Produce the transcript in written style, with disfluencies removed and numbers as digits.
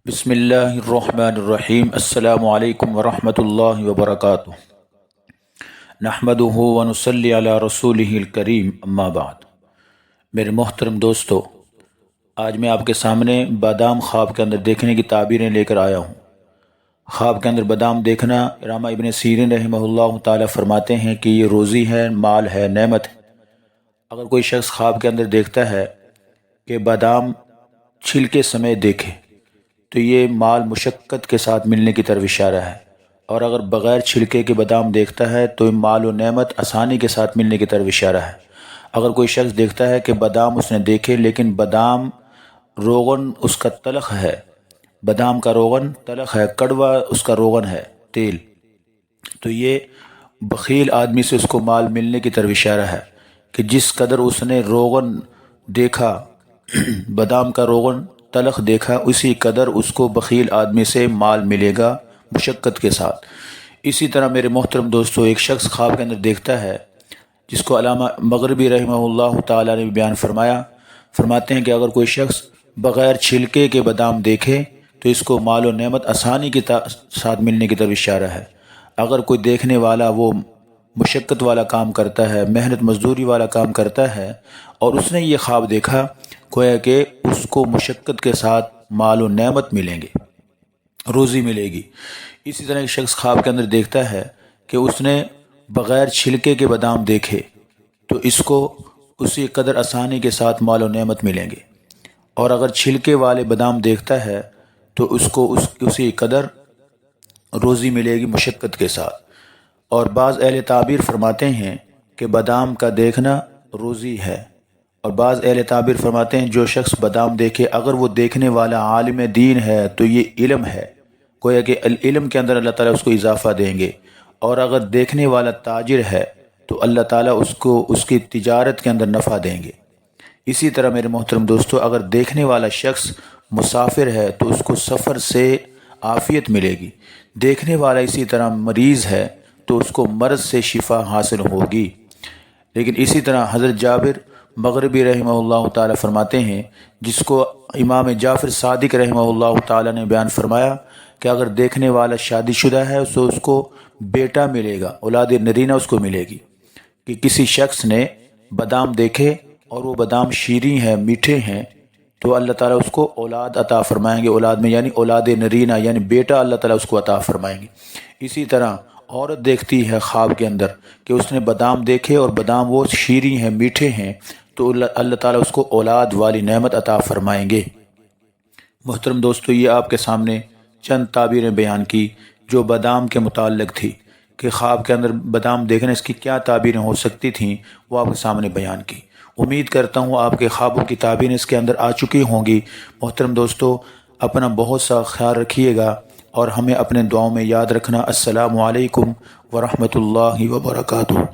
بسم اللہ الرحمن الرحیم۔ السلام علیکم ورحمۃ اللہ وبرکاتہ۔ نحمدہ ونصلی علی رسولہ الکریم، اما بعد۔ میرے محترم دوستو، آج میں آپ کے سامنے بادام خواب کے اندر دیکھنے کی تعبیریں لے کر آیا ہوں۔ خواب کے اندر بادام دیکھنا، علامہ ابن سیرین رحمہ اللہ تعالی فرماتے ہیں کہ یہ روزی ہے، مال ہے، نعمت ہے۔ اگر کوئی شخص خواب کے اندر دیکھتا ہے کہ بادام چھلکے سمیت دیکھے تو یہ مال مشقت کے ساتھ ملنے کی طرف اشارہ ہے، اور اگر بغیر چھلکے کے بادام دیکھتا ہے تو مال و نعمت آسانی کے ساتھ ملنے کی طرف اشارہ ہے۔ اگر کوئی شخص دیکھتا ہے کہ بادام اس نے دیکھے لیکن بادام روغن اس کا تلخ ہے، بادام کا روغن تلخ ہے، کڑوا اس کا روغن ہے، تیل، تو یہ بخیل آدمی سے اس کو مال ملنے کی طرف اشارہ ہے کہ جس قدر اس نے روغن دیکھا، بادام کا روغن تلخ دیکھا، اسی قدر اس کو بخیل آدمی سے مال ملے گا مشقت کے ساتھ۔ اسی طرح میرے محترم دوستو، ایک شخص خواب کے اندر دیکھتا ہے جس کو علامہ مغربی رحمہ اللہ تعالی نے بیان فرماتے ہیں کہ اگر کوئی شخص بغیر چھلکے کے بادام دیکھے تو اس کو مال و نعمت آسانی کے ساتھ ملنے کی طرف اشارہ ہے۔ اگر کوئی دیکھنے والا وہ مشقت والا کام کرتا ہے، محنت مزدوری والا کام کرتا ہے، اور اس نے یہ خواب دیکھا، گویا کہ اس کو مشقت کے ساتھ مال و نعمت ملیں گے، روزی ملے گی۔ اسی طرح ایک شخص خواب کے اندر دیکھتا ہے کہ اس نے بغیر چھلکے کے بادام دیکھے تو اس کو اسی قدر آسانی کے ساتھ مال و نعمت ملیں گے، اور اگر چھلکے والے بادام دیکھتا ہے تو اس کو اسی قدر روزی ملے گی مشقت کے ساتھ۔ اور بعض اہل تعبیر فرماتے ہیں کہ بادام کا دیکھنا روزی ہے، اور بعض اہل تعبیر فرماتے ہیں جو شخص بادام دیکھے، اگر وہ دیکھنے والا عالم دین ہے تو یہ علم ہے، گویا کہ علم کے اندر اللہ تعالیٰ اس کو اضافہ دیں گے، اور اگر دیکھنے والا تاجر ہے تو اللہ تعالیٰ اس کو اس کی تجارت کے اندر نفع دیں گے۔ اسی طرح میرے محترم دوستو، اگر دیکھنے والا شخص مسافر ہے تو اس کو سفر سے عافیت ملے گی، دیکھنے والا اسی طرح مریض ہے تو اس کو مرض سے شفا حاصل ہوگی۔ لیکن اسی طرح حضرت جابر مغربی رحمہ اللہ تعالی فرماتے ہیں، جس کو امام جعفر صادق رحمہ اللہ تعالی نے بیان فرمایا کہ اگر دیکھنے والا شادی شدہ ہے تو اس کو بیٹا ملے گا، اولاد نرینہ اس کو ملے گی۔ کہ کسی شخص نے بادام دیکھے اور وہ بادام شیریں ہیں، میٹھے ہیں، تو اللہ تعالیٰ اس کو اولاد عطا فرمائیں گے، اولاد میں یعنی اولاد نرینہ یعنی بیٹا اللہ تعالیٰ اس کو عطا فرمائیں گے۔ اسی طرح عورت دیکھتی ہے خواب کے اندر کہ اس نے بادام دیکھے اور بادام وہ شیریں ہیں، میٹھے ہیں، تو اللہ تعالیٰ اس کو اولاد والی نعمت عطا فرمائیں گے۔ محترم دوستو، یہ آپ کے سامنے چند تعبیریں بیان کی جو بادام کے متعلق تھی کہ خواب کے اندر بادام دیکھنے اس کی کیا تعبیریں ہو سکتی تھیں، وہ آپ کے سامنے بیان کی۔ امید کرتا ہوں آپ کے خوابوں کی تعبیریں اس کے اندر آ چکی ہوں گی۔ محترم دوستو، اپنا بہت سا خیال رکھیے گا اور ہمیں اپنے دعاؤں میں یاد رکھنا۔ السلام علیکم ورحمۃ اللہ وبرکاتہ۔